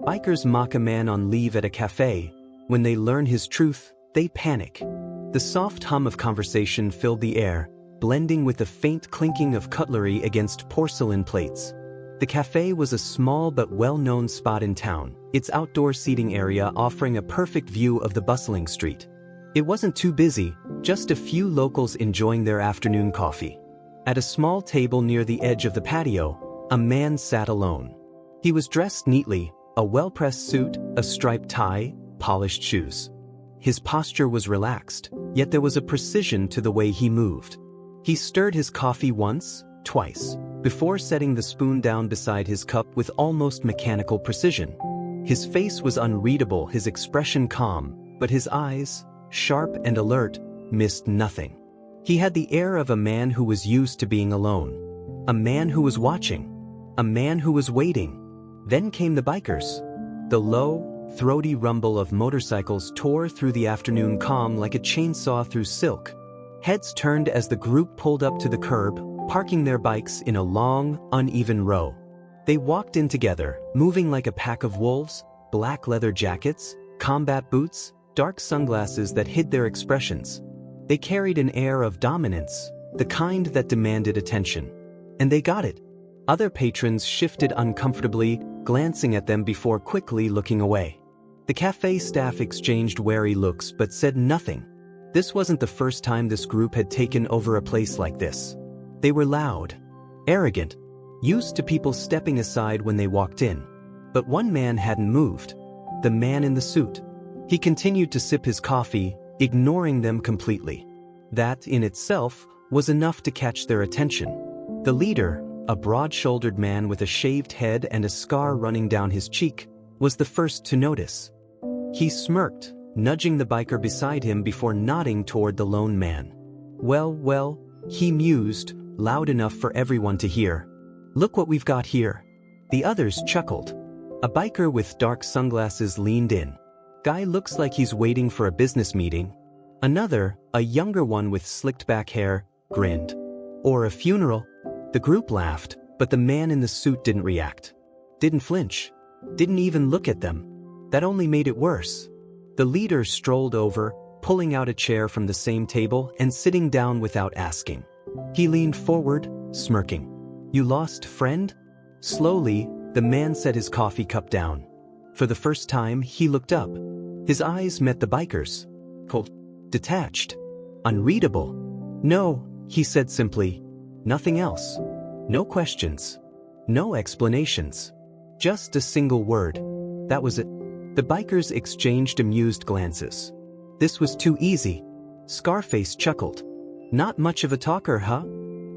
Bikers mock a man on leave at a cafe. When they learn his truth, they panic. The soft hum of conversation filled the air, blending with the faint clinking of cutlery against porcelain plates. The cafe was a small but well-known spot in town, its outdoor seating area offering a perfect view of the bustling street. It wasn't too busy, just a few locals enjoying their afternoon coffee. At a small table near the edge of the patio, a man sat alone. He was dressed neatly, a well-pressed suit, a striped tie, polished shoes. His posture was relaxed, yet there was a precision to the way he moved. He stirred his coffee once, twice, before setting the spoon down beside his cup with almost mechanical precision. His face was unreadable, his expression calm, but his eyes, sharp and alert, missed nothing. He had the air of a man who was used to being alone. A man who was watching. A man who was waiting. Then came the bikers. The low, throaty rumble of motorcycles tore through the afternoon calm like a chainsaw through silk. Heads turned as the group pulled up to the curb, parking their bikes in a long, uneven row. They walked in together, moving like a pack of wolves, black leather jackets, combat boots, dark sunglasses that hid their expressions. They carried an air of dominance, the kind that demanded attention. And they got it. Other patrons shifted uncomfortably, glancing at them before quickly looking away. The cafe staff exchanged wary looks but said nothing. This wasn't the first time this group had taken over a place like this. They were loud, arrogant, used to people stepping aside when they walked in. But one man hadn't moved. The man in the suit. He continued to sip his coffee, ignoring them completely. That, in itself, was enough to catch their attention. The leader, a broad-shouldered man with a shaved head and a scar running down his cheek, was the first to notice. He smirked, nudging the biker beside him before nodding toward the lone man. Well, he mused, loud enough for everyone to hear. Look what we've got here. The others chuckled. A biker with dark sunglasses leaned in. Guy looks like he's waiting for a business meeting. Another, a younger one with slicked back hair, grinned. Or a funeral. The group laughed, but the man in the suit didn't react. Didn't flinch. Didn't even look at them. That only made it worse. The leader strolled over, pulling out a chair from the same table and sitting down without asking. He leaned forward, smirking. You lost, friend? Slowly, the man set his coffee cup down. For the first time, he looked up. His eyes met the bikers. Cold, detached, unreadable. No, he said simply. Nothing else. No questions. No explanations. Just a single word. That was it. The bikers exchanged amused glances. This was too easy. Scarface chuckled. Not much of a talker, huh?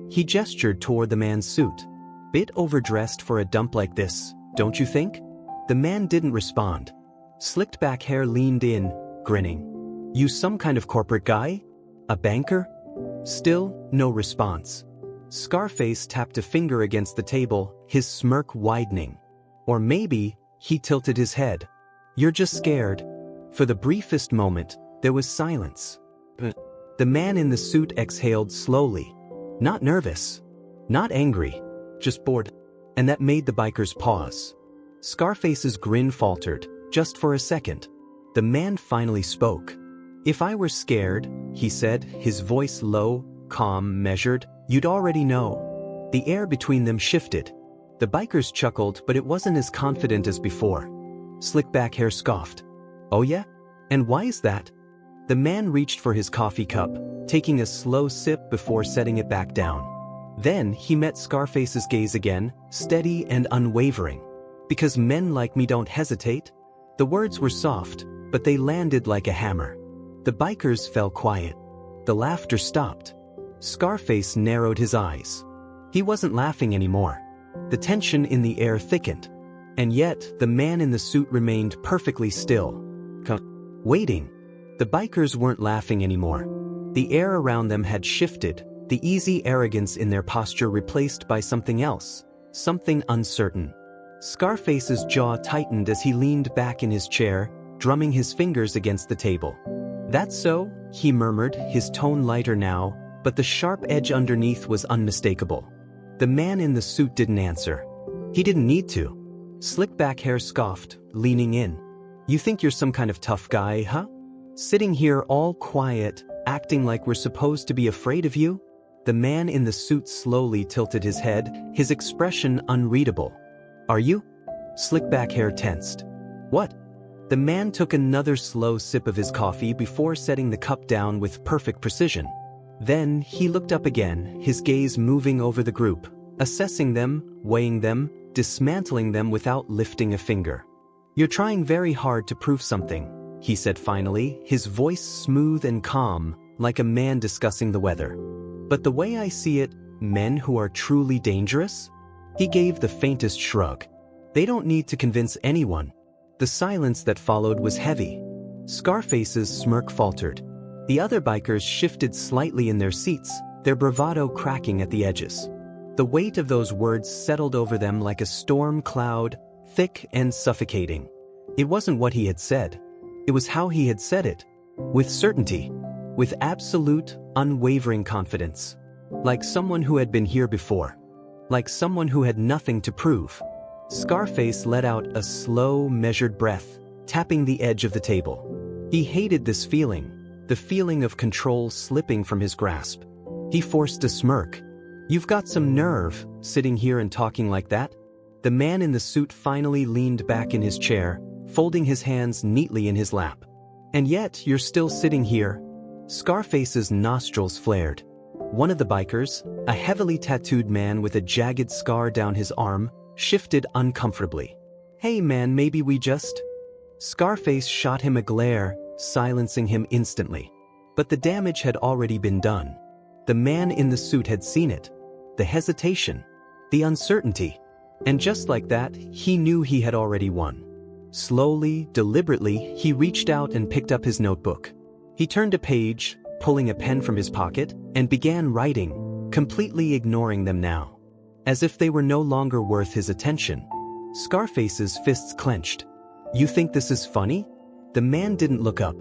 He gestured toward the man's suit. Bit overdressed for a dump like this, don't you think? The man didn't respond. Slicked back hair leaned in, grinning. You some kind of corporate guy? A banker? Still, no response. Scarface tapped a finger against the table, his smirk widening. Or maybe, he tilted his head. You're just scared. For the briefest moment, there was silence. The man in the suit exhaled slowly. Not nervous. Not angry. Just bored. And that made the bikers pause. Scarface's grin faltered, just for a second. The man finally spoke. If I were scared, he said, his voice low, calm, measured, you'd already know. The air between them shifted. The bikers chuckled, but it wasn't as confident as before. Slick back hair scoffed. Oh yeah? And why is that? The man reached for his coffee cup, taking a slow sip before setting it back down. Then he met Scarface's gaze again, steady and unwavering. Because men like me don't hesitate? The words were soft, but they landed like a hammer. The bikers fell quiet. The laughter stopped. Scarface narrowed his eyes. He wasn't laughing anymore. The tension in the air thickened. And yet, the man in the suit remained perfectly still. Waiting. The bikers weren't laughing anymore. The air around them had shifted, the easy arrogance in their posture replaced by something else, something uncertain. Scarface's jaw tightened as he leaned back in his chair, drumming his fingers against the table. That's so, he murmured, his tone lighter now, but the sharp edge underneath was unmistakable. The man in the suit didn't answer. He didn't need to. Slick back hair scoffed, leaning in. You think you're some kind of tough guy, huh? Sitting here all quiet, acting like we're supposed to be afraid of you? The man in the suit slowly tilted his head, his expression unreadable. Are you? Slick back hair tensed. What? The man took another slow sip of his coffee before setting the cup down with perfect precision. Then he looked up again, his gaze moving over the group, assessing them, weighing them, dismantling them without lifting a finger. You're trying very hard to prove something, he said finally, his voice smooth and calm, like a man discussing the weather. But the way I see it, men who are truly dangerous? He gave the faintest shrug. They don't need to convince anyone. The silence that followed was heavy. Scarface's smirk faltered. The other bikers shifted slightly in their seats, their bravado cracking at the edges. The weight of those words settled over them like a storm cloud, thick and suffocating. It wasn't what he had said. It was how he had said it. With certainty. With absolute, unwavering confidence. Like someone who had been here before. Like someone who had nothing to prove. Scarface let out a slow, measured breath, tapping the edge of the table. He hated this feeling, the feeling of control slipping from his grasp. He forced a smirk. You've got some nerve, sitting here and talking like that? The man in the suit finally leaned back in his chair, folding his hands neatly in his lap. And yet, you're still sitting here. Scarface's nostrils flared. One of the bikers, a heavily tattooed man with a jagged scar down his arm, shifted uncomfortably. Hey man, maybe we just... Scarface shot him a glare, silencing him instantly. But the damage had already been done. The man in the suit had seen it. The hesitation. The uncertainty. And just like that, he knew he had already won. Slowly, deliberately, he reached out and picked up his notebook. He turned a page, pulling a pen from his pocket, and began writing, completely ignoring them now. As if they were no longer worth his attention. Scarface's fists clenched. You think this is funny? The man didn't look up.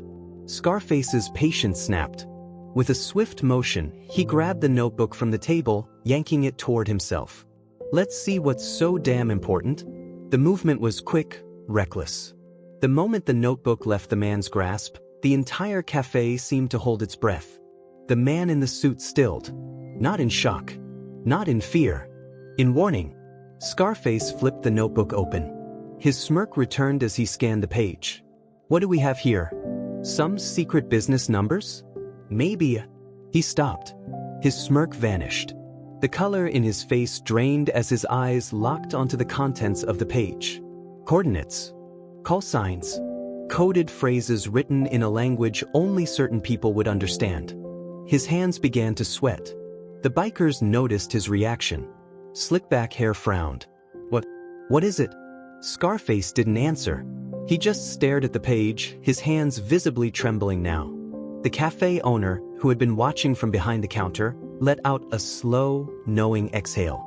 Scarface's patience snapped. With a swift motion, he grabbed the notebook from the table, yanking it toward himself. Let's see what's so damn important. The movement was quick, reckless. The moment the notebook left the man's grasp, the entire cafe seemed to hold its breath. The man in the suit stilled. Not in shock. Not in fear. In warning. Scarface flipped the notebook open. His smirk returned as he scanned the page. What do we have here? Some secret business numbers? Maybe. He stopped. His smirk vanished. The color in his face drained as his eyes locked onto the contents of the page. Coordinates. Call signs. Coded phrases written in a language only certain people would understand. His hands began to sweat. The bikers noticed his reaction. Slick back hair frowned. What is it? Scarface didn't answer. He just stared at the page, his hands visibly trembling now. The cafe owner, who had been watching from behind the counter, let out a slow, knowing exhale.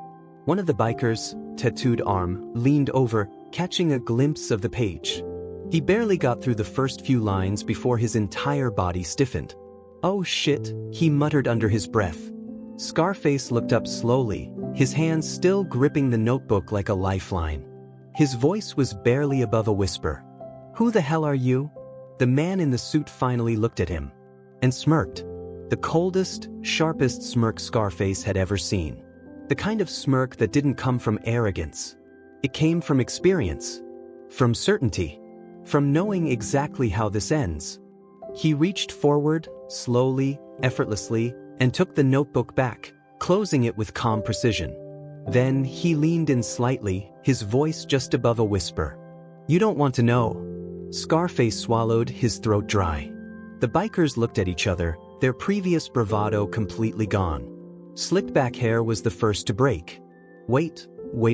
One of the bikers, tattooed arm, leaned over, catching a glimpse of the page. He barely got through the first few lines before his entire body stiffened. Oh shit, he muttered under his breath. Scarface looked up slowly, his hands still gripping the notebook like a lifeline. His voice was barely above a whisper. Who the hell are you? The man in the suit finally looked at him. And smirked. The coldest, sharpest smirk Scarface had ever seen. The kind of smirk that didn't come from arrogance. It came from experience. From certainty. From knowing exactly how this ends. He reached forward, slowly, effortlessly, and took the notebook back, closing it with calm precision. Then he leaned in slightly, his voice just above a whisper. You don't want to know. Scarface swallowed, his throat dry. The bikers looked at each other, their previous bravado completely gone. Slicked back hair was the first to break. Wait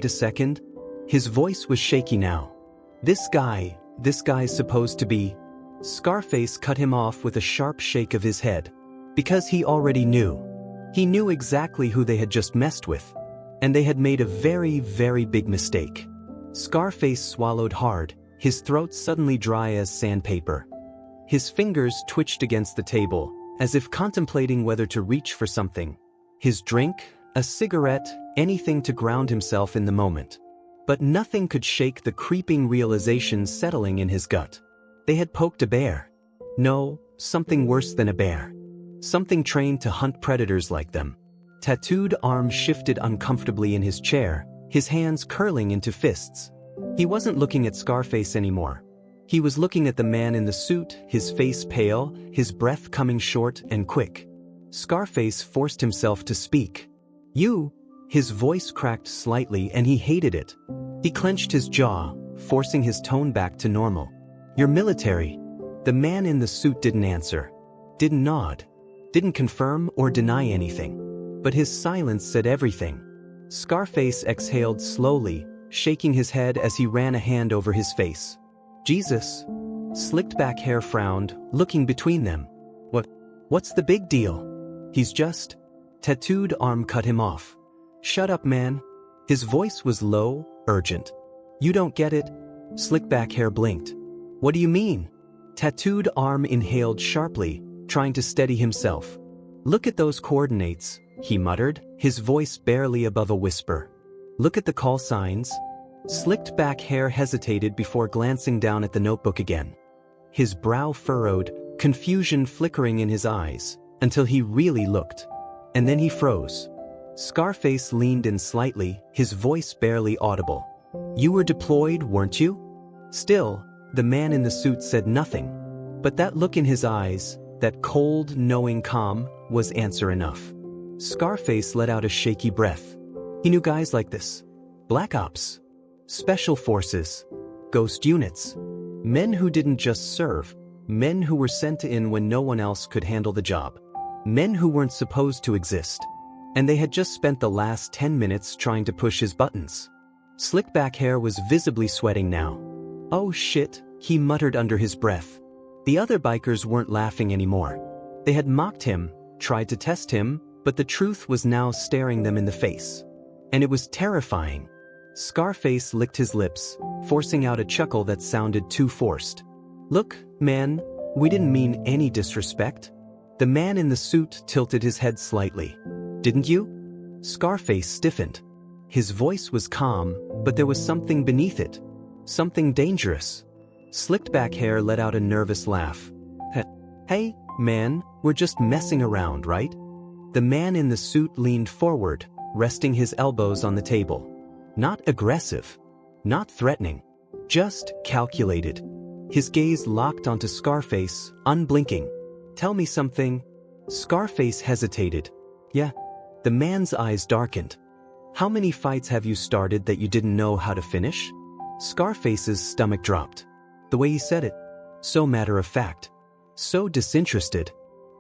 a second. His voice was shaky now. This guy's supposed to be... Scarface cut him off with a sharp shake of his head. Because he already knew. He knew exactly who they had just messed with. And they had made a very, very big mistake. Scarface swallowed hard, his throat suddenly dry as sandpaper. His fingers twitched against the table, as if contemplating whether to reach for something. His drink, a cigarette, anything to ground himself in the moment. But nothing could shake the creeping realization settling in his gut. They had poked a bear. No, something worse than a bear. Something trained to hunt predators like them. Tattooed arm shifted uncomfortably in his chair, his hands curling into fists. He wasn't looking at Scarface anymore. He was looking at the man in the suit, his face pale, his breath coming short and quick. Scarface forced himself to speak. "You?" His voice cracked slightly and he hated it. He clenched his jaw, forcing his tone back to normal. "You're military." The man in the suit didn't answer. Didn't nod. Didn't confirm or deny anything. But his silence said everything. Scarface exhaled slowly, shaking his head as he ran a hand over his face. "Jesus." Slicked back hair frowned, looking between them. What's the big deal?" "He's just..." Tattooed arm cut him off. "Shut up, man." His voice was low, urgent. "You don't get it?" Slick back hair blinked. "What do you mean?" Tattooed arm inhaled sharply, trying to steady himself. "Look at those coordinates," he muttered, his voice barely above a whisper. "Look at the call signs." Slicked back hair hesitated before glancing down at the notebook again. His brow furrowed, confusion flickering in his eyes, until he really looked. And then he froze. Scarface leaned in slightly, his voice barely audible. "You were deployed, weren't you?" Still, the man in the suit said nothing. But that look in his eyes, that cold, knowing calm, was answer enough. Scarface let out a shaky breath. He knew guys like this. Black Ops. Special Forces. Ghost units. Men who didn't just serve. Men who were sent in when no one else could handle the job. Men who weren't supposed to exist. And they had just spent the last 10 minutes trying to push his buttons. Slick back hair was visibly sweating now. "Oh shit," he muttered under his breath. The other bikers weren't laughing anymore. They had mocked him, tried to test him, but the truth was now staring them in the face. And it was terrifying. Scarface licked his lips, forcing out a chuckle that sounded too forced. "Look, man, we didn't mean any disrespect." The man in the suit tilted his head slightly. "Didn't you?" Scarface stiffened. His voice was calm, but there was something beneath it. Something dangerous. Slicked back hair let out a nervous laugh. "Hey, man, we're just messing around, right?" The man in the suit leaned forward, resting his elbows on the table. Not aggressive. Not threatening. Just calculated. His gaze locked onto Scarface, unblinking. "Tell me something." Scarface hesitated. "Yeah." The man's eyes darkened. "How many fights have you started that you didn't know how to finish?" Scarface's stomach dropped. The way he said it. So matter of fact. So disinterested.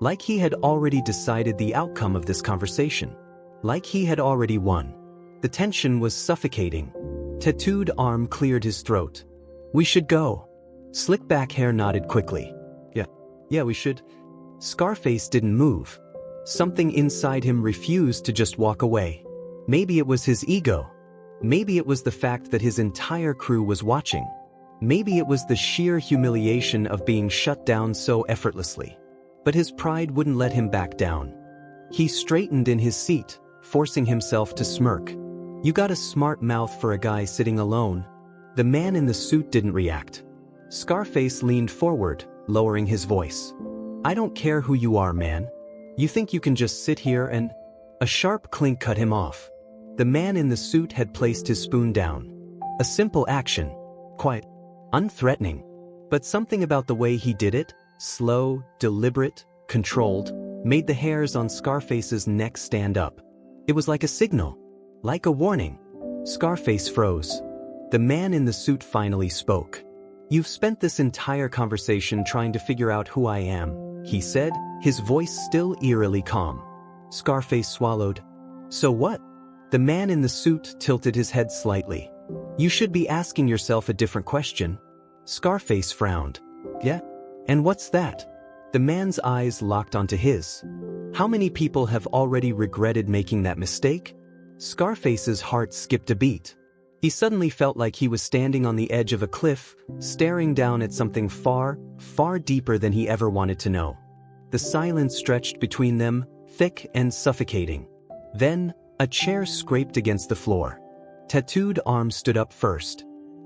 Like he had already decided the outcome of this conversation. Like he had already won. The tension was suffocating. Tattooed arm cleared his throat. "We should go." Slick back hair nodded quickly. Yeah, we should." Scarface didn't move. Something inside him refused to just walk away. Maybe it was his ego. Maybe it was the fact that his entire crew was watching. Maybe it was the sheer humiliation of being shut down so effortlessly. But his pride wouldn't let him back down. He straightened in his seat, forcing himself to smirk. "You got a smart mouth for a guy sitting alone." The man in the suit didn't react. Scarface leaned forward, lowering his voice. "I don't care who you are, man. You think you can just sit here and..." A sharp clink cut him off. The man in the suit had placed his spoon down. A simple action. Quiet. Unthreatening. But something about the way he did it, slow, deliberate, controlled, made the hairs on Scarface's neck stand up. It was like a signal. Like a warning. Scarface froze. The man in the suit finally spoke. "You've spent this entire conversation trying to figure out who I am," he said, his voice still eerily calm. Scarface swallowed. "So what?" The man in the suit tilted his head slightly. "You should be asking yourself a different question." Scarface frowned. "Yeah? And what's that?" The man's eyes locked onto his. "How many people have already regretted making that mistake?" Scarface's heart skipped a beat. He suddenly felt like he was standing on the edge of a cliff, staring down at something far, far deeper than he ever wanted to know. The silence stretched between them, thick and suffocating. Then, a chair scraped against the floor. tattooed arm stood up first.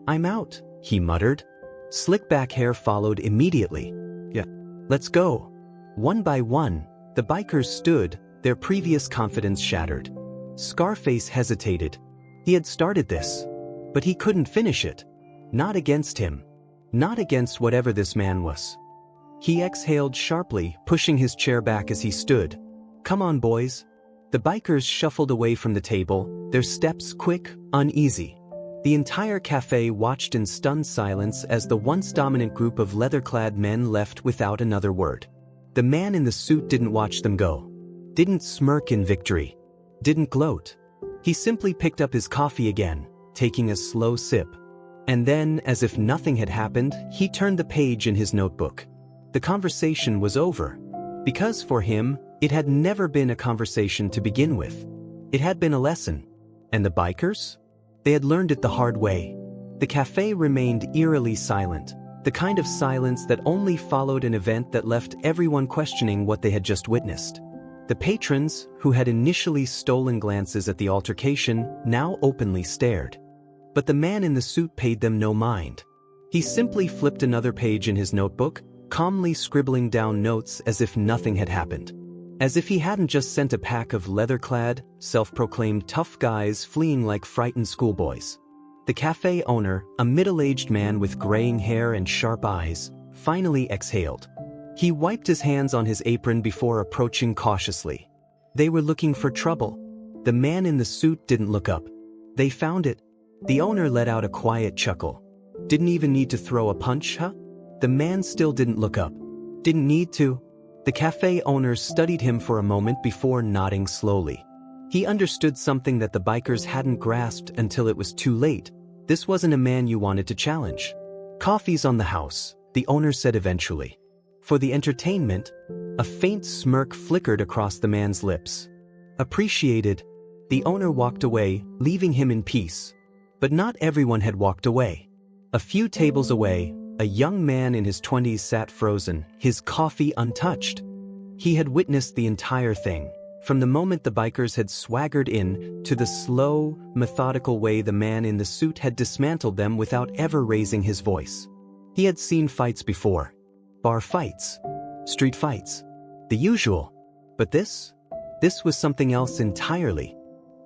"I'm out," he muttered. Slick back hair followed immediately. "Yeah, let's go." One by one, the bikers stood, their previous confidence shattered. Scarface hesitated. He had started this, but he couldn't finish it. Not against him. Not against whatever this man was. He exhaled sharply, pushing his chair back as he stood. "Come on, boys." The bikers shuffled away from the table, their steps quick, uneasy. The entire cafe watched in stunned silence as the once dominant group of leather-clad men left without another word. The man in the suit didn't watch them go. Didn't smirk in victory. Didn't gloat. He simply picked up his coffee again, taking a slow sip. And then, as if nothing had happened, he turned the page in his notebook. The conversation was over. Because for him, it had never been a conversation to begin with. It had been a lesson. And the bikers? They had learned it the hard way. The cafe remained eerily silent, the kind of silence that only followed an event that left everyone questioning what they had just witnessed. The patrons, who had initially stolen glances at the altercation, now openly stared. But the man in the suit paid them no mind. He simply flipped another page in his notebook, calmly scribbling down notes as if nothing had happened. As if he hadn't just sent a pack of leather-clad, self-proclaimed tough guys fleeing like frightened schoolboys. The cafe owner, a middle-aged man with graying hair and sharp eyes, finally exhaled. He wiped his hands on his apron before approaching cautiously. They were looking for trouble. The man in the suit didn't look up. They found it. The owner let out a quiet chuckle. Didn't even need to throw a punch, huh? The man still didn't look up. Didn't need to. The cafe owner studied him for a moment before nodding slowly. He understood something that the bikers hadn't grasped until it was too late. This wasn't a man you wanted to challenge. "Coffee's on the house," the owner said eventually. For the entertainment, a faint smirk flickered across the man's lips. "Appreciated." The owner walked away, leaving him in peace. But not everyone had walked away. A few tables away, a young man in his 20s sat frozen, his coffee untouched. He had witnessed the entire thing, from the moment the bikers had swaggered in to the slow, methodical way the man in the suit had dismantled them without ever raising his voice. He had seen fights before. Bar fights. Street fights. The usual. But this was something else entirely.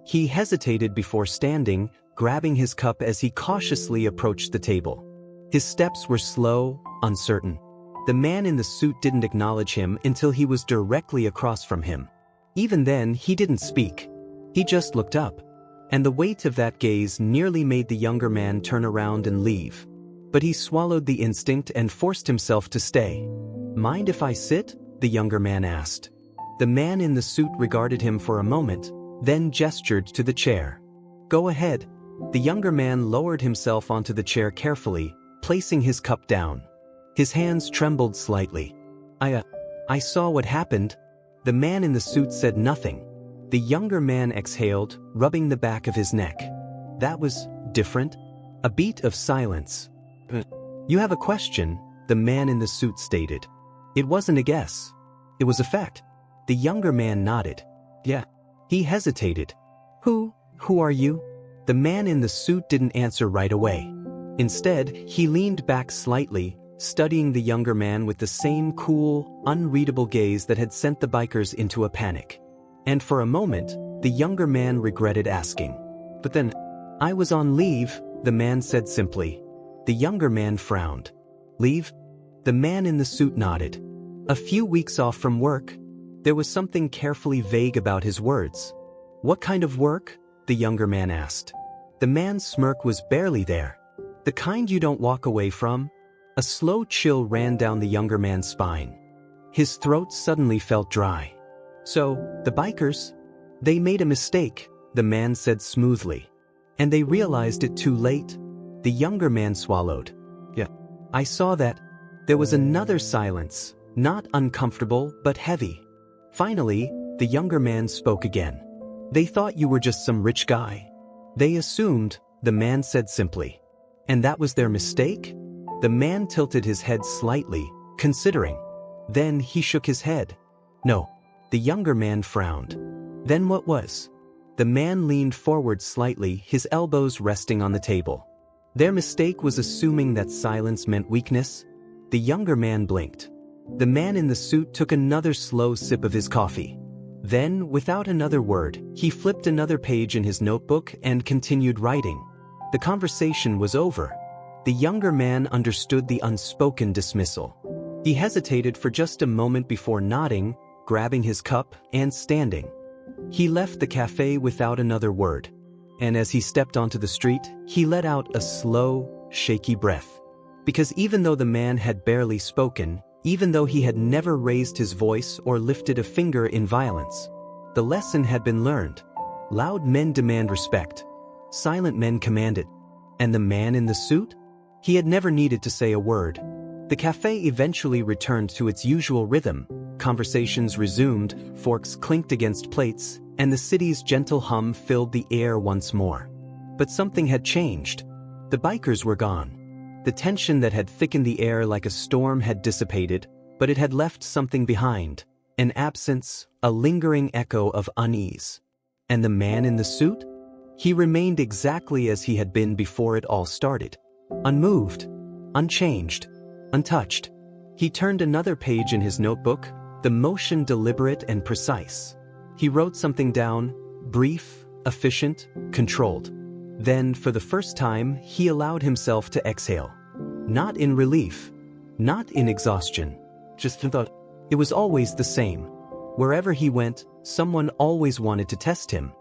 He hesitated before standing, grabbing his cup as he cautiously approached the table. His steps were slow, uncertain. The man in the suit didn't acknowledge him until he was directly across from him. Even then, he didn't speak. He just looked up. And the weight of that gaze nearly made the younger man turn around and leave. But he swallowed the instinct and forced himself to stay. "Mind if I sit?" the younger man asked. The man in the suit regarded him for a moment, then gestured to the chair. "Go ahead." The younger man lowered himself onto the chair carefully, placing his cup down. His hands trembled slightly. I saw what happened." The man in the suit said nothing. The younger man exhaled, rubbing the back of his neck. "That was different." A beat of silence. "You have a question?" the man in the suit stated. It wasn't a guess. It was a fact. The younger man nodded. "Yeah." He hesitated. Who are you?" The man in the suit didn't answer right away. Instead, he leaned back slightly, studying the younger man with the same cool, unreadable gaze that had sent the bikers into a panic. And for a moment, the younger man regretted asking. "But then, I was on leave," the man said simply. The younger man frowned. "Leave?" The man in the suit nodded. "A few weeks off from work." There was something carefully vague about his words. "What kind of work?" the younger man asked. The man's smirk was barely there. "The kind you don't walk away from?" A slow chill ran down the younger man's spine. His throat suddenly felt dry. "So, the bikers? They made a mistake," the man said smoothly. "And they realized it too late?" The younger man swallowed. "Yeah. I saw that." There was another silence, not uncomfortable but heavy. Finally, the younger man spoke again. "They thought you were just some rich guy. They assumed," the man said simply. "And that was their mistake?" The man tilted his head slightly, considering. Then he shook his head. "No." The younger man frowned. "Then what was?" The man leaned forward slightly, his elbows resting on the table. Their mistake was assuming that silence meant weakness. The younger man blinked. The man in the suit took another slow sip of his coffee. Then, without another word, he flipped another page in his notebook and continued writing. The conversation was over. The younger man understood the unspoken dismissal. He hesitated for just a moment before nodding, grabbing his cup, and standing. He left the cafe without another word. And as he stepped onto the street, he let out a slow, shaky breath. Because even though the man had barely spoken, even though he had never raised his voice or lifted a finger in violence, the lesson had been learned. Loud men demand respect. Silent men command it. And the man in the suit? He had never needed to say a word. The cafe eventually returned to its usual rhythm. Conversations resumed, forks clinked against plates, and the city's gentle hum filled the air once more. But something had changed. The bikers were gone. The tension that had thickened the air like a storm had dissipated, but it had left something behind. An absence, a lingering echo of unease. And the man in the suit? He remained exactly as he had been before it all started. Unmoved, unchanged, untouched. He turned another page in his notebook, the motion deliberate and precise. He wrote something down, brief, efficient, controlled. Then, for the first time, he allowed himself to exhale. Not in relief, not in exhaustion, just in thought. It was always the same. Wherever he went, someone always wanted to test him.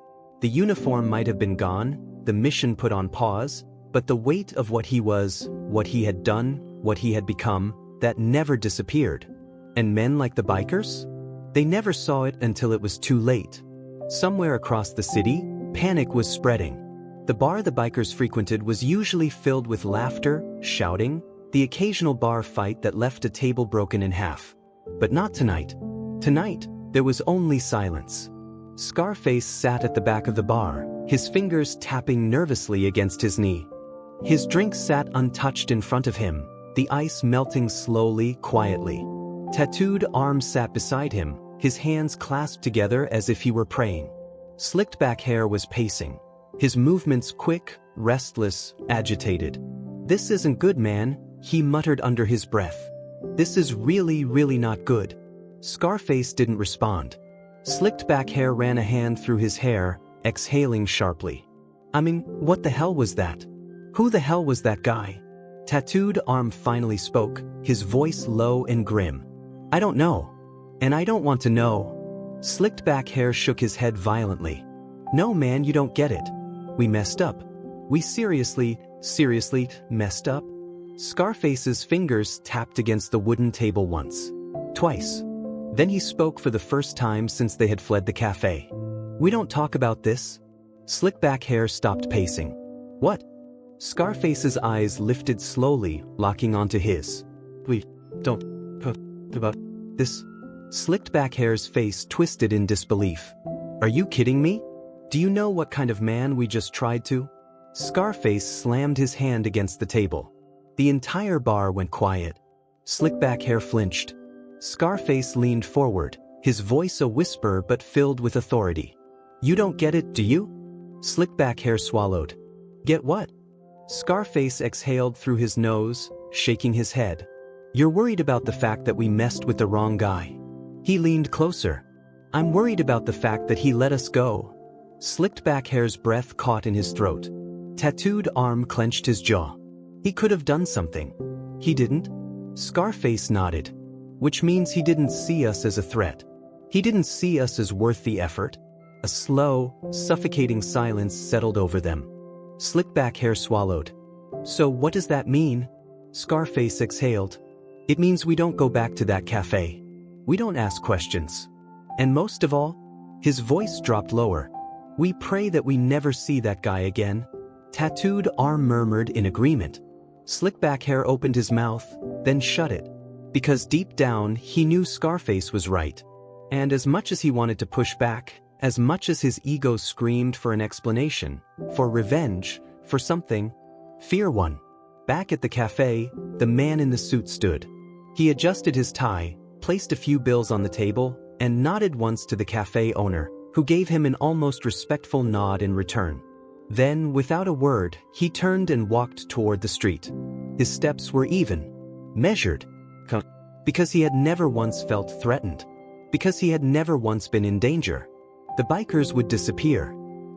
The uniform might have been gone, the mission put on pause, but the weight of what he was, what he had done, what he had become, that never disappeared. And men like the bikers? They never saw it until it was too late. Somewhere across the city, panic was spreading. The bar the bikers frequented was usually filled with laughter, shouting, the occasional bar fight that left a table broken in half. But not tonight. Tonight, there was only silence. Scarface sat at the back of the bar, his fingers tapping nervously against his knee. His drink sat untouched in front of him, the ice melting slowly, quietly. Tattooed arm sat beside him, his hands clasped together as if he were praying. Slicked back hair was pacing, his movements quick, restless, agitated. "This isn't good, man," he muttered under his breath. "This is really, really not good." Scarface didn't respond. Slicked back hair ran a hand through his hair, exhaling sharply. "I mean, what the hell was that? Who the hell was that guy?" Tattooed arm finally spoke, his voice low and grim. "I don't know. And I don't want to know." Slicked back hair shook his head violently. "No man, you don't get it. We messed up. We seriously messed up." Scarface's fingers tapped against the wooden table once. Twice. Then he spoke for the first time since they had fled the cafe. "We don't talk about this." Slick back hair stopped pacing. "What?" Scarface's eyes lifted slowly, locking onto his. "We don't talk about this." Slicked back hair's face twisted in disbelief. "Are you kidding me? Do you know what kind of man we just tried to?" Scarface slammed his hand against the table. The entire bar went quiet. Slick back hair flinched. Scarface leaned forward, his voice a whisper but filled with authority. "You don't get it, do you?" Slick back hair swallowed. "Get what?" Scarface exhaled through his nose, shaking his head. "You're worried about the fact that we messed with the wrong guy." He leaned closer. "I'm worried about the fact that he let us go." Slicked back hair's breath caught in his throat. Tattooed arm clenched his jaw. He could have done something. He didn't. Scarface nodded. Which means he didn't see us as a threat. He didn't see us as worth the effort. A slow, suffocating silence settled over them. Slick back hair swallowed. "So what does that mean?" Scarface exhaled. "It means we don't go back to that cafe. We don't ask questions. And most of all," his voice dropped lower, "we pray that we never see that guy again." Tattooed arm murmured in agreement. Slick back hair opened his mouth, then shut it. Because deep down, he knew Scarface was right. And as much as he wanted to push back, as much as his ego screamed for an explanation, for revenge, for something, fear won. Back at the cafe, the man in the suit stood. He adjusted his tie, placed a few bills on the table, and nodded once to the cafe owner, who gave him an almost respectful nod in return. Then, without a word, he turned and walked toward the street. His steps were even, measured, because he had never once felt threatened, because he had never once been in danger. The bikers would disappear.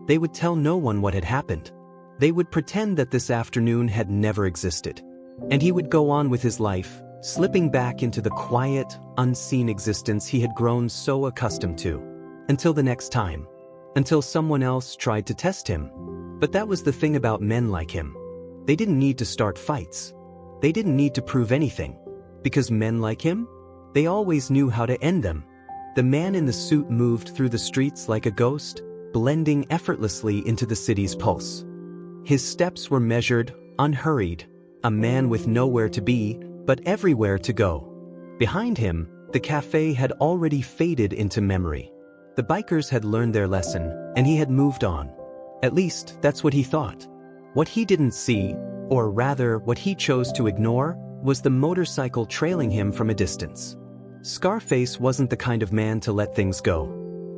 They would tell no one what had happened. They would pretend that this afternoon had never existed. And he would go on with his life, slipping back into the quiet, unseen existence he had grown so accustomed to. Until the next time. Until someone else tried to test him. But that was the thing about men like him. They didn't need to start fights. They didn't need to prove anything. Because men like him? They always knew how to end them. The man in the suit moved through the streets like a ghost, blending effortlessly into the city's pulse. His steps were measured, unhurried, a man with nowhere to be, but everywhere to go. Behind him, the cafe had already faded into memory. The bikers had learned their lesson, and he had moved on. At least, that's what he thought. What he didn't see, or rather what he chose to ignore, was the motorcycle trailing him from a distance. Scarface wasn't the kind of man to let things go.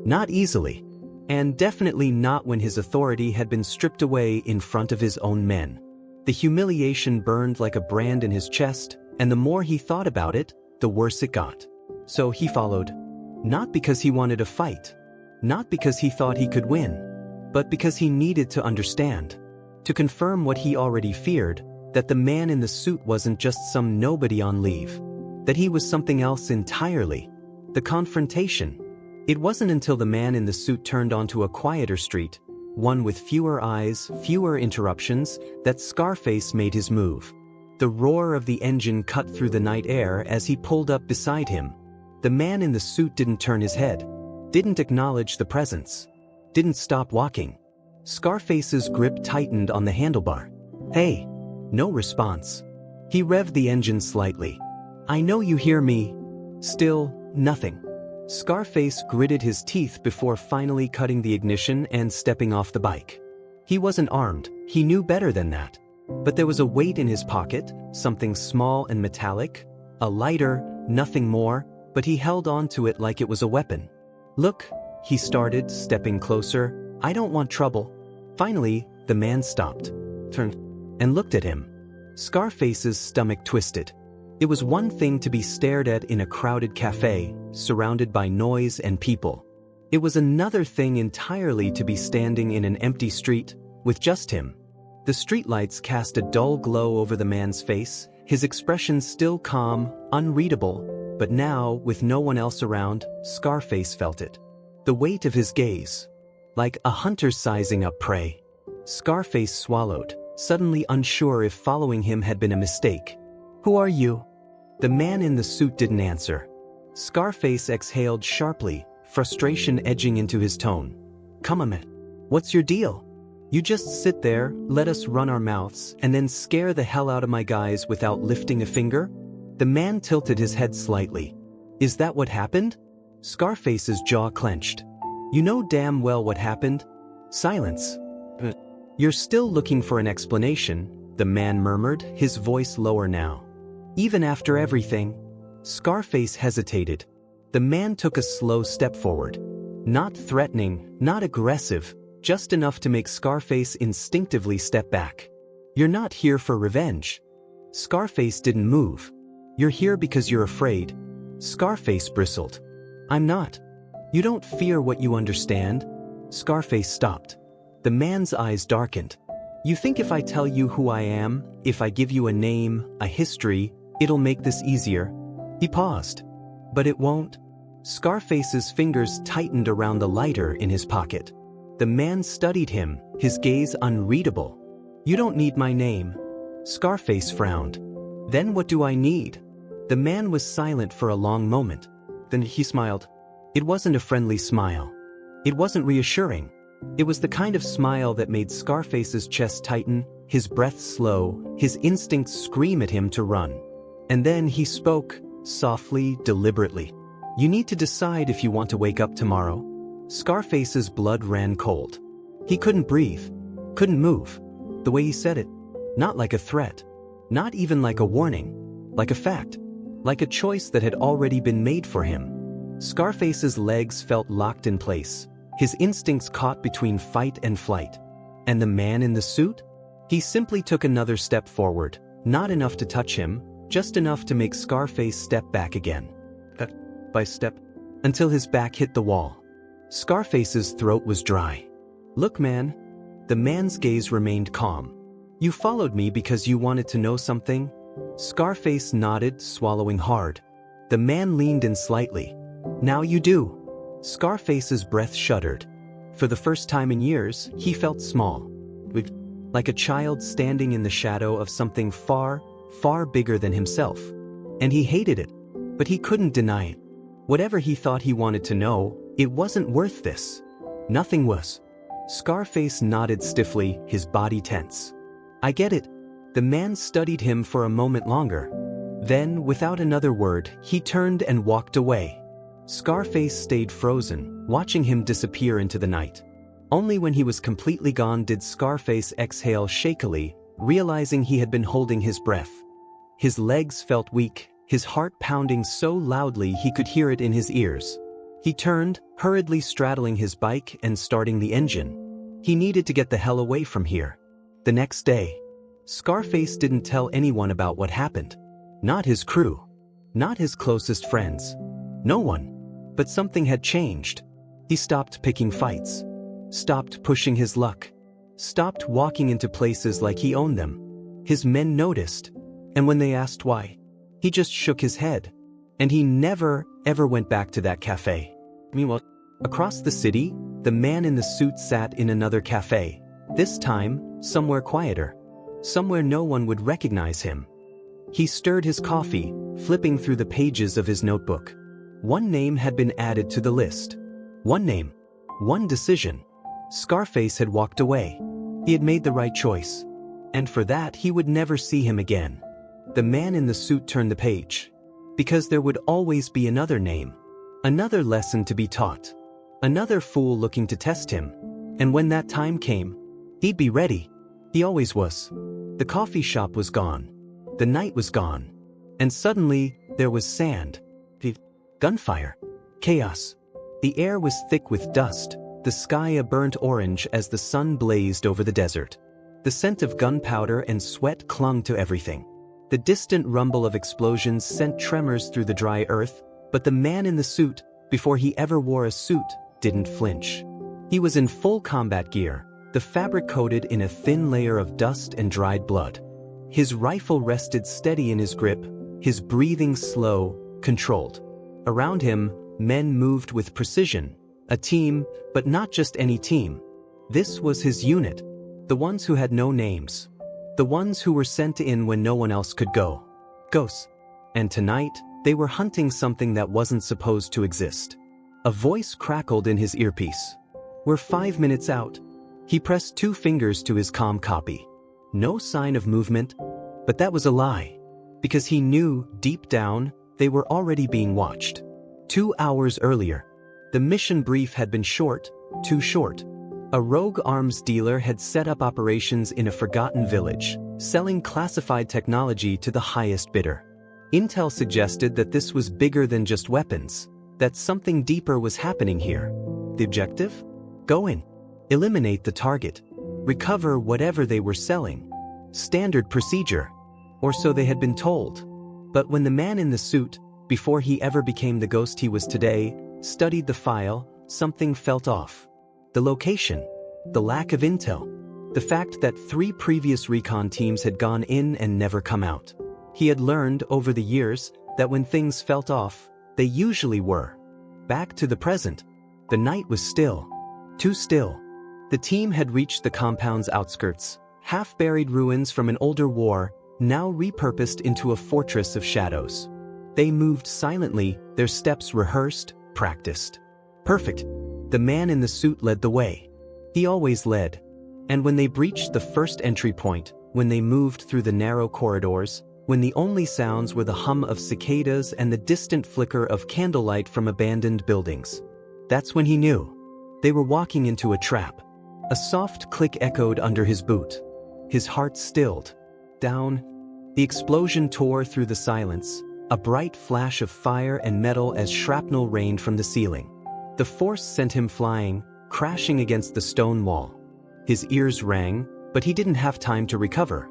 Not easily. And definitely not when his authority had been stripped away in front of his own men. The humiliation burned like a brand in his chest, and the more he thought about it, the worse it got. So he followed. Not because he wanted a fight. Not because he thought he could win. But because he needed to understand. To confirm what he already feared, that the man in the suit wasn't just some nobody on leave. That he was something else entirely. The confrontation. It wasn't until the man in the suit turned onto a quieter street, one with fewer eyes, fewer interruptions, that Scarface made his move. The roar of the engine cut through the night air as he pulled up beside him. The man in the suit didn't turn his head, didn't acknowledge the presence, didn't stop walking. Scarface's grip tightened on the handlebar. "Hey!" No response. He revved the engine slightly. "I know you hear me." Still, nothing. Scarface gritted his teeth before finally cutting the ignition and stepping off the bike. He wasn't armed, he knew better than that. But there was a weight in his pocket, something small and metallic, a lighter, nothing more, but he held on to it like it was a weapon. "Look," he started, stepping closer, "I don't want trouble." Finally, the man stopped, turned, and looked at him. Scarface's stomach twisted. It was one thing to be stared at in a crowded cafe, surrounded by noise and people. It was another thing entirely to be standing in an empty street, with just him. The streetlights cast a dull glow over the man's face, his expression still calm, unreadable, but now, with no one else around, Scarface felt it. The weight of his gaze. Like a hunter sizing up prey. Scarface swallowed, suddenly unsure if following him had been a mistake. "Who are you?" The man in the suit didn't answer. Scarface exhaled sharply, frustration edging into his tone. "Come on, man. What's your deal? You just sit there, let us run our mouths, and then scare the hell out of my guys without lifting a finger?" The man tilted his head slightly. "Is that what happened?" Scarface's jaw clenched. "You know damn well what happened." Silence. "You're still looking for an explanation," the man murmured, his voice lower now. "Even after everything?" Scarface hesitated. The man took a slow step forward. Not threatening, not aggressive, just enough to make Scarface instinctively step back. "You're not here for revenge." Scarface didn't move. "You're here because you're afraid." Scarface bristled. "I'm not." "You don't fear what you understand?" Scarface stopped. The man's eyes darkened. "You think if I tell you who I am, if I give you a name, a history, it'll make this easier?" He paused. "But it won't." Scarface's fingers tightened around the lighter in his pocket. The man studied him, his gaze unreadable. "You don't need my name." Scarface frowned. "Then what do I need?" The man was silent for a long moment. Then he smiled. It wasn't a friendly smile. It wasn't reassuring. It was the kind of smile that made Scarface's chest tighten, his breath slow, his instincts scream at him to run. And then he spoke, softly, deliberately. "You need to decide if you want to wake up tomorrow." Scarface's blood ran cold. He couldn't breathe, couldn't move. The way he said it, not like a threat, not even like a warning, like a fact, like a choice that had already been made for him. Scarface's legs felt locked in place. his instincts caught between fight and flight. And the man in the suit? He simply took another step forward, not enough to touch him, just enough to make Scarface step back again. By step, until his back hit the wall. Scarface's throat was dry. "Look, man." The man's gaze remained calm. "You followed me because you wanted to know something?" Scarface nodded, swallowing hard. The man leaned in slightly. "Now you do." Scarface's breath shuddered. For the first time in years, he felt small. Like a child standing in the shadow of something far, far bigger than himself. And he hated it, but he couldn't deny it. Whatever he thought he wanted to know, it wasn't worth this. Nothing was. Scarface nodded stiffly, his body tense. "I get it." The man studied him for a moment longer. Then, without another word, he turned and walked away. Scarface stayed frozen, watching him disappear into the night. Only when he was completely gone did Scarface exhale shakily, realizing he had been holding his breath. His legs felt weak, his heart pounding so loudly he could hear it in his ears. He turned, hurriedly straddling his bike and starting the engine. He needed to get the hell away from here. The next day, Scarface didn't tell anyone about what happened. Not his crew. Not his closest friends. No one. But something had changed. He stopped picking fights. Stopped pushing his luck. Stopped walking into places like he owned them. His men noticed. And when they asked why, he just shook his head. And he never, ever went back to that cafe. Meanwhile, across the city, the man in the suit sat in another cafe. This time, somewhere quieter. Somewhere no one would recognize him. He stirred his coffee, flipping through the pages of his notebook. One name had been added to the list. One name. One decision. Scarface had walked away. He had made the right choice. And for that he would never see him again. The man in the suit turned the page. Because there would always be another name. Another lesson to be taught. Another fool looking to test him. And when that time came, he'd be ready. He always was. The coffee shop was gone. The night was gone. And suddenly, there was sand. Gunfire. Chaos. The air was thick with dust, the sky a burnt orange as the sun blazed over the desert. The scent of gunpowder and sweat clung to everything. The distant rumble of explosions sent tremors through the dry earth, but the man in the suit, before he ever wore a suit, didn't flinch. He was in full combat gear, the fabric coated in a thin layer of dust and dried blood. His rifle rested steady in his grip, his breathing slow, controlled. Around him, men moved with precision. A team, but not just any team. This was his unit. The ones who had no names. The ones who were sent in when no one else could go. Ghosts. And tonight, they were hunting something that wasn't supposed to exist. A voice crackled in his earpiece. "We're 5 minutes out." He pressed 2 fingers to his comm copy. No sign of movement, but that was a lie. Because he knew, deep down, they were already being watched. 2 hours earlier, the mission brief had been short, too short. A rogue arms dealer had set up operations in a forgotten village, selling classified technology to the highest bidder. Intel suggested that this was bigger than just weapons, that something deeper was happening here. The objective? Go in. Eliminate the target. Recover whatever they were selling. Standard procedure. Or so they had been told. But when the man in the suit, before he ever became the ghost he was today, studied the file, something felt off. The location. The lack of intel. The fact that 3 previous recon teams had gone in and never come out. He had learned over the years that when things felt off, they usually were. Back to the present. The night was still. Too still. The team had reached the compound's outskirts, half-buried ruins from an older war, now repurposed into a fortress of shadows. They moved silently, their steps rehearsed, practiced. Perfect. The man in the suit led the way. He always led. And when they breached the first entry point, when they moved through the narrow corridors, when the only sounds were the hum of cicadas and the distant flicker of candlelight from abandoned buildings, that's when he knew. They were walking into a trap. A soft click echoed under his boot. His heart stilled. Down. The explosion tore through the silence, a bright flash of fire and metal as shrapnel rained from the ceiling. The force sent him flying, crashing against the stone wall. His ears rang, but he didn't have time to recover.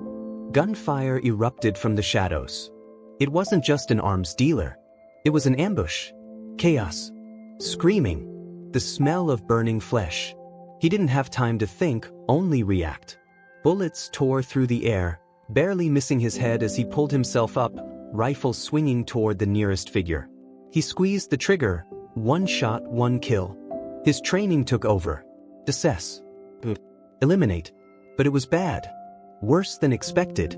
Gunfire erupted from the shadows. It wasn't just an arms dealer. It was an ambush. Chaos. Screaming. The smell of burning flesh. He didn't have time to think, only react. Bullets tore through the air, barely missing his head as he pulled himself up, rifle swinging toward the nearest figure. He squeezed the trigger, one shot, one kill. His training took over. Assess. Eliminate. But it was bad. Worse than expected.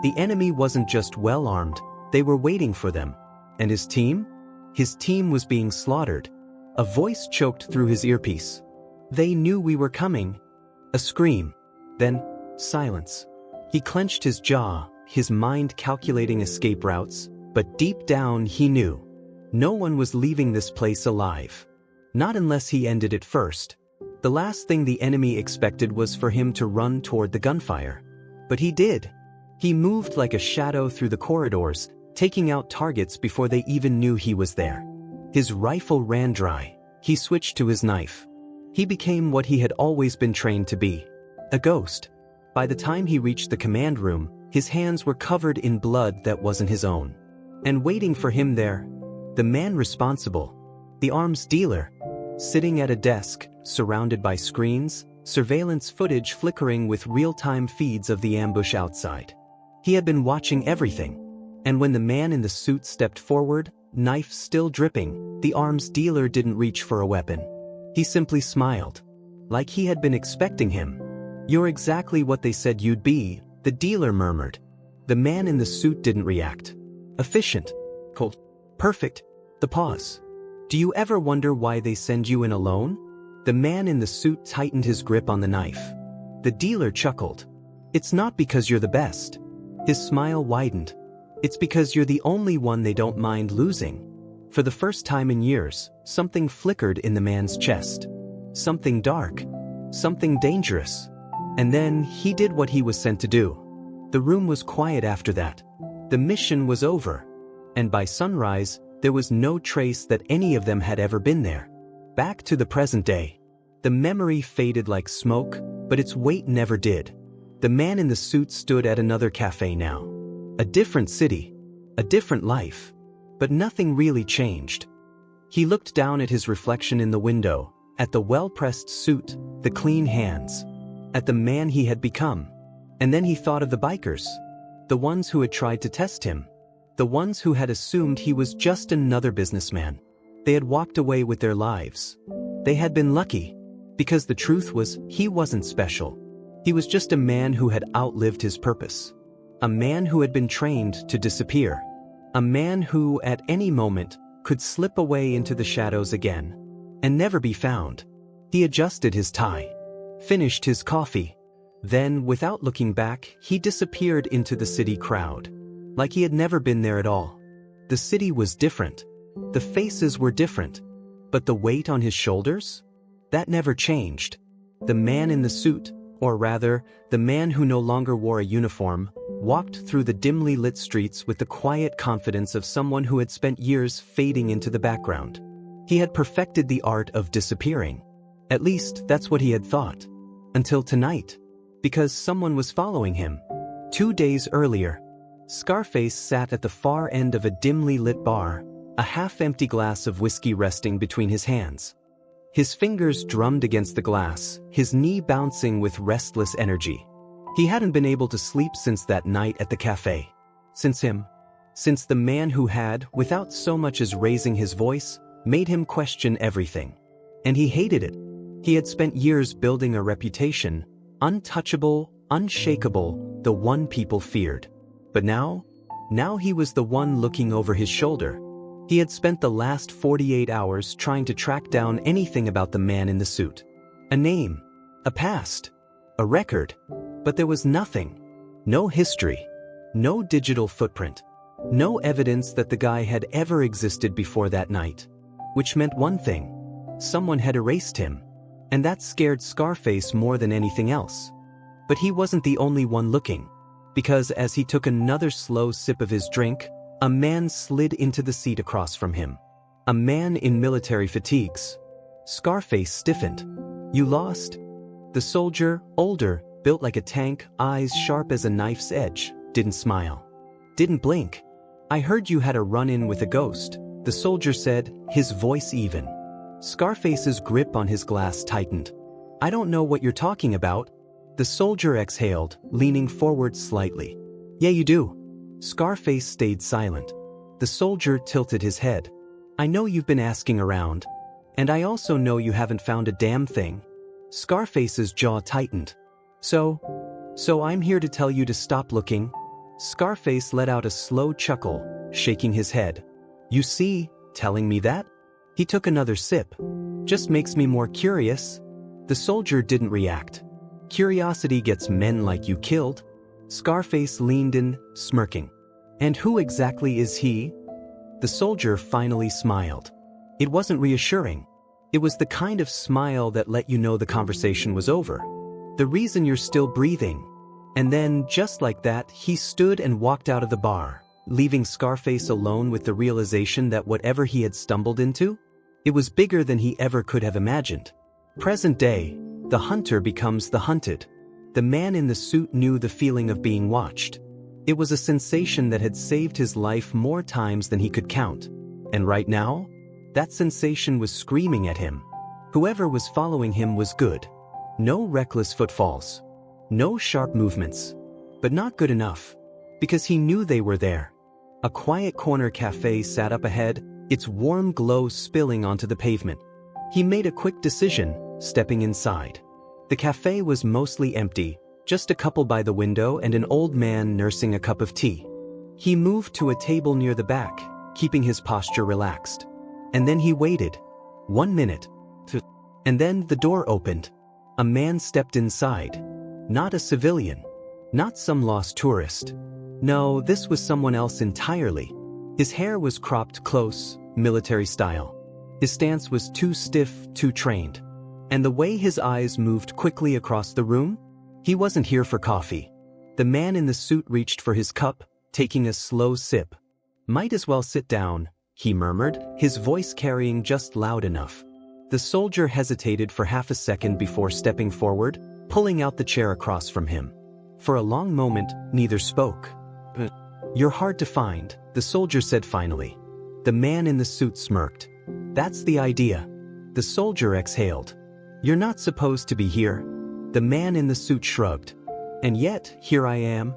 The enemy wasn't just well-armed, they were waiting for them. And his team? His team was being slaughtered. A voice choked through his earpiece. They knew we were coming. A scream. Then, silence. He clenched his jaw, his mind calculating escape routes, but deep down he knew. No one was leaving this place alive. Not unless he ended it first. The last thing the enemy expected was for him to run toward the gunfire. But he did. He moved like a shadow through the corridors, taking out targets before they even knew he was there. His rifle ran dry. He switched to his knife. He became what he had always been trained to be. A ghost. By the time he reached the command room, his hands were covered in blood that wasn't his own. And waiting for him there, the man responsible, the arms dealer, sitting at a desk, surrounded by screens, surveillance footage flickering with real-time feeds of the ambush outside. He had been watching everything. And when the man in the suit stepped forward, knife still dripping, the arms dealer didn't reach for a weapon. He simply smiled. Like he had been expecting him. "You're exactly what they said you'd be," the dealer murmured. The man in the suit didn't react. Efficient. Cold. Perfect. The pause. "Do you ever wonder why they send you in alone?" The man in the suit tightened his grip on the knife. The dealer chuckled. "It's not because you're the best." His smile widened. "It's because you're the only one they don't mind losing." For the first time in years, something flickered in the man's chest. Something dark. Something dangerous. And then he did what he was sent to do. The room was quiet after that. The mission was over. And by sunrise, there was no trace that any of them had ever been there. Back to the present day. The memory faded like smoke, but its weight never did. The man in the suit stood at another cafe now. A different city. A different life. But nothing really changed. He looked down at his reflection in the window, at the well-pressed suit, the clean hands, at the man he had become. And then he thought of the bikers. The ones who had tried to test him. The ones who had assumed he was just another businessman. They had walked away with their lives. They had been lucky. Because the truth was, he wasn't special. He was just a man who had outlived his purpose. A man who had been trained to disappear. A man who, at any moment, could slip away into the shadows again. And never be found. He adjusted his tie. Finished his coffee. Then, without looking back, he disappeared into the city crowd. Like he had never been there at all. The city was different. The faces were different. But the weight on his shoulders? That never changed. The man in the suit, or rather, the man who no longer wore a uniform, walked through the dimly lit streets with the quiet confidence of someone who had spent years fading into the background. He had perfected the art of disappearing. At least, that's what he had thought. Until tonight. Because someone was following him. 2 days earlier, Scarface sat at the far end of a dimly lit bar, a half-empty glass of whiskey resting between his hands. His fingers drummed against the glass, his knee bouncing with restless energy. He hadn't been able to sleep since that night at the cafe. Since him. Since the man who had, without so much as raising his voice, made him question everything. And he hated it. He had spent years building a reputation, untouchable, unshakable, the one people feared. But now he was the one looking over his shoulder. He had spent the last 48 hours trying to track down anything about the man in the suit. A name, a past, a record. But there was nothing. No history. No digital footprint. No evidence that the guy had ever existed before that night. Which meant one thing. Someone had erased him. And that scared Scarface more than anything else. But he wasn't the only one looking. Because as he took another slow sip of his drink, a man slid into the seat across from him. A man in military fatigues. Scarface stiffened. You lost? The soldier, older, built like a tank, eyes sharp as a knife's edge, didn't smile. Didn't blink. I heard you had a run-in with a ghost, the soldier said, his voice even. Scarface's grip on his glass tightened. I don't know what you're talking about. The soldier exhaled, leaning forward slightly. Yeah, you do. Scarface stayed silent. The soldier tilted his head. I know you've been asking around. And I also know you haven't found a damn thing. Scarface's jaw tightened. So I'm here to tell you to stop looking. Scarface let out a slow chuckle, shaking his head. You see, telling me that? He took another sip. Just makes me more curious. The soldier didn't react. Curiosity gets men like you killed. Scarface leaned in, smirking. And who exactly is he? The soldier finally smiled. It wasn't reassuring. It was the kind of smile that let you know the conversation was over. The reason you're still breathing. And then, just like that, he stood and walked out of the bar, leaving Scarface alone with the realization that whatever he had stumbled into, it was bigger than he ever could have imagined. Present day, the hunter becomes the hunted. The man in the suit knew the feeling of being watched. It was a sensation that had saved his life more times than he could count. And right now, that sensation was screaming at him. Whoever was following him was good. No reckless footfalls. No sharp movements. But not good enough. Because he knew they were there. A quiet corner cafe sat up ahead, its warm glow spilling onto the pavement. He made a quick decision, stepping inside. The cafe was mostly empty, just a couple by the window and an old man nursing a cup of tea. He moved to a table near the back, keeping his posture relaxed. And then he waited. 1 minute. And then the door opened. A man stepped inside. Not a civilian. Not some lost tourist. No, this was someone else entirely. His hair was cropped close, military style. His stance was too stiff, too trained. And the way his eyes moved quickly across the room? He wasn't here for coffee. The man in the suit reached for his cup, taking a slow sip. Might as well sit down, he murmured, his voice carrying just loud enough. The soldier hesitated for half a second before stepping forward, pulling out the chair across from him. For a long moment, neither spoke. You're hard to find, the soldier said finally. The man in the suit smirked. That's the idea. The soldier exhaled. You're not supposed to be here. The man in the suit shrugged. And yet, here I am.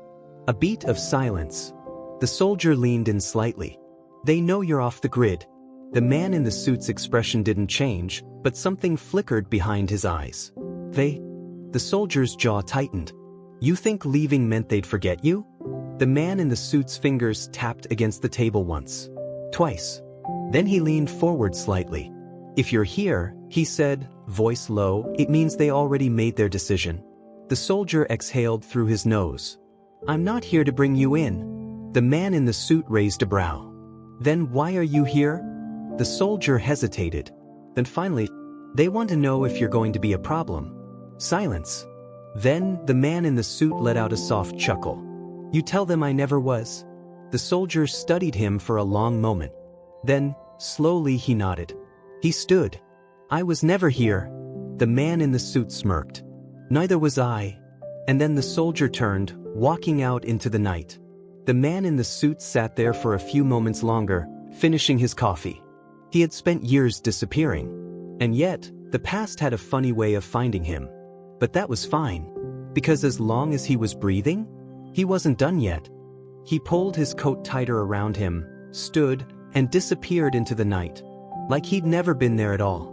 A beat of silence. The soldier leaned in slightly. They know you're off the grid. The man in the suit's expression didn't change, but something flickered behind his eyes. The soldier's jaw tightened. You think leaving meant they'd forget you? The man in the suit's fingers tapped against the table once. Twice. Then he leaned forward slightly. If you're here, he said, voice low, it means they already made their decision. The soldier exhaled through his nose. I'm not here to bring you in. The man in the suit raised a brow. Then why are you here? The soldier hesitated. Then finally, they want to know if you're going to be a problem. Silence. Then the man in the suit let out a soft chuckle. You tell them I never was. The soldier studied him for a long moment. Then, slowly he nodded. He stood. I was never here. The man in the suit smirked. Neither was I. And then the soldier turned, walking out into the night. The man in the suit sat there for a few moments longer, finishing his coffee. He had spent years disappearing. And yet, the past had a funny way of finding him. But that was fine. Because as long as he was breathing, he wasn't done yet. He pulled his coat tighter around him, stood, and disappeared into the night. Like he'd never been there at all.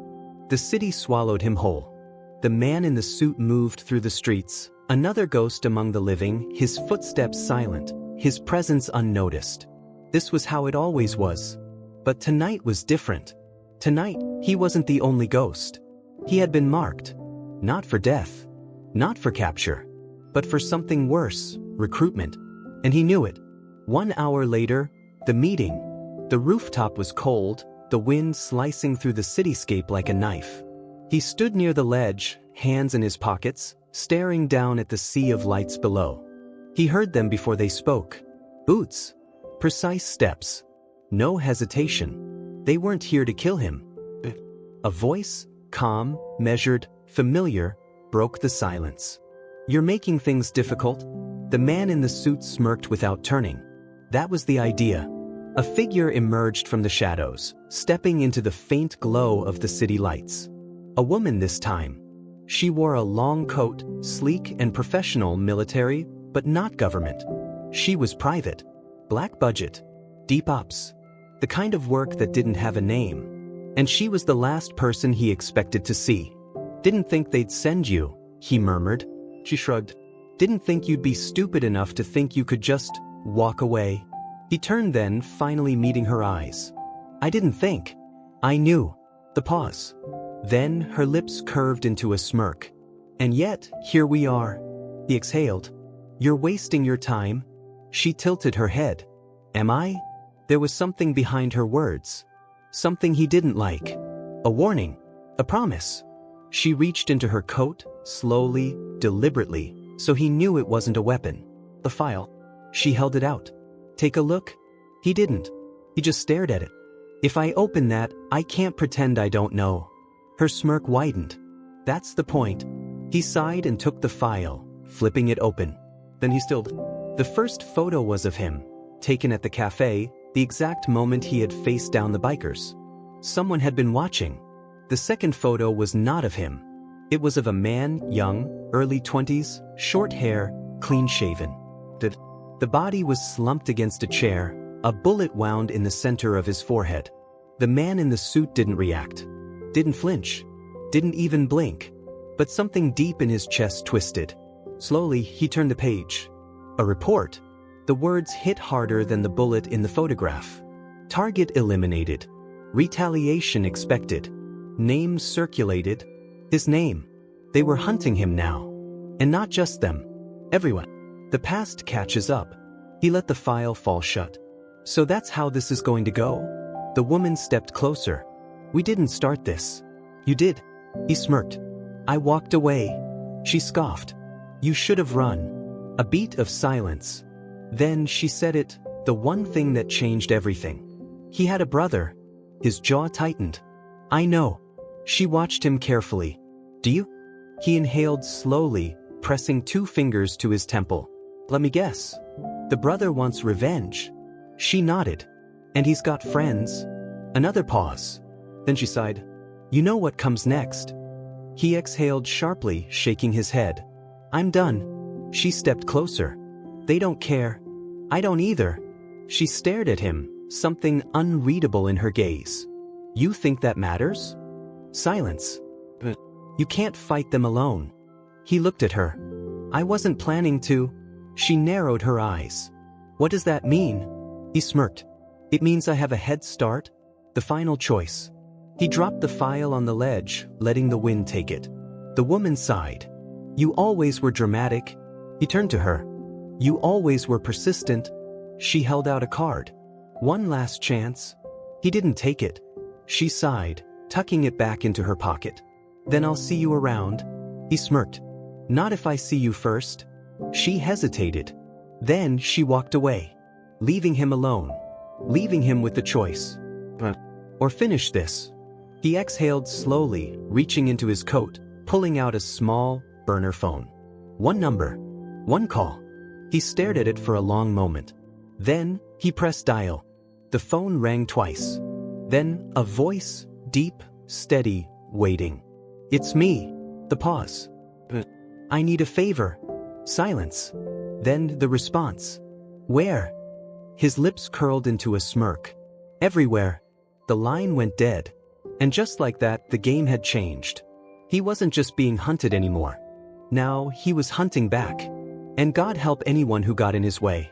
The city swallowed him whole. The man in the suit moved through the streets, another ghost among the living, his footsteps silent, his presence unnoticed. This was how it always was. But tonight was different. Tonight, he wasn't the only ghost. He had been marked. Not for death. Not for capture. But for something worse, recruitment. And he knew it. 1 hour later, the meeting. The rooftop was cold, the wind slicing through the cityscape like a knife. He stood near the ledge, hands in his pockets, staring down at the sea of lights below. He heard them before they spoke. Boots. Precise steps. No hesitation. They weren't here to kill him. A voice, calm, measured, familiar, broke the silence. "You're making things difficult?" The man in the suit smirked without turning. That was the idea. A figure emerged from the shadows, stepping into the faint glow of the city lights. A woman this time. She wore a long coat, sleek and professional, military, but not government. She was private. Black budget. Deep ops. The kind of work that didn't have a name. And she was the last person he expected to see. "Didn't think they'd send you," he murmured. She shrugged. "Didn't think you'd be stupid enough to think you could just walk away." He turned then, finally meeting her eyes. "I didn't think. I knew." The pause. Then her lips curved into a smirk. "And yet, here we are." He exhaled. "You're wasting your time." She tilted her head. "Am I?" There was something behind her words. Something he didn't like. A warning. A promise. She reached into her coat, slowly, deliberately, so he knew it wasn't a weapon. The file. She held it out. "Take a look." He didn't. He just stared at it. "If I open that, I can't pretend I don't know." Her smirk widened. "That's the point." He sighed and took the file, flipping it open. Then he stilled. The first photo was of him, taken at the cafe, the exact moment he had faced down the bikers. Someone had been watching. The second photo was not of him. It was of a man, young, early 20s, short hair, clean-shaven. The body was slumped against a chair, a bullet wound in the center of his forehead. The man in the suit didn't react. Didn't flinch. Didn't even blink. But something deep in his chest twisted. Slowly, he turned the page. A report. The words hit harder than the bullet in the photograph. Target eliminated. Retaliation expected. Names circulated. His name. They were hunting him now. And not just them. Everyone. The past catches up. He let the file fall shut. "So that's how this is going to go?" The woman stepped closer. "We didn't start this." "You did." He smirked. "I walked away." She scoffed. "You should have run." A beat of silence. Then she said it, the one thing that changed everything. "He had a brother." His jaw tightened. "I know." She watched him carefully. "Do you?" He inhaled slowly, pressing 2 fingers to his temple. "Let me guess. The brother wants revenge." She nodded. "And he's got friends?" Another pause. Then she sighed. "You know what comes next." He exhaled sharply, shaking his head. "I'm done." She stepped closer. "They don't care. I don't either." She stared at him, something unreadable in her gaze. "You think that matters?" Silence. "But you can't fight them alone." He looked at her. "I wasn't planning to." She narrowed her eyes. "What does that mean?" He smirked. "It means I have a head start. The final choice." He dropped the file on the ledge, letting the wind take it. The woman sighed. "You always were dramatic." He turned to her. "You always were persistent." She held out a card. "One last chance." He didn't take it. She sighed, tucking it back into her pocket. "Then I'll see you around." He smirked. "Not if I see you first." She hesitated. Then she walked away, leaving him alone, leaving him with the choice. Or finish this. He exhaled slowly, reaching into his coat, pulling out a small, burner phone. One number. One call. He stared at it for a long moment. Then, he pressed dial. The phone rang twice. Then, a voice, deep, steady, waiting. "It's me." The pause. "I need a favor." Silence. Then the response. "Where?" His lips curled into a smirk. "Everywhere." The line went dead. And just like that, the game had changed. He wasn't just being hunted anymore. Now, he was hunting back. And God help anyone who got in his way.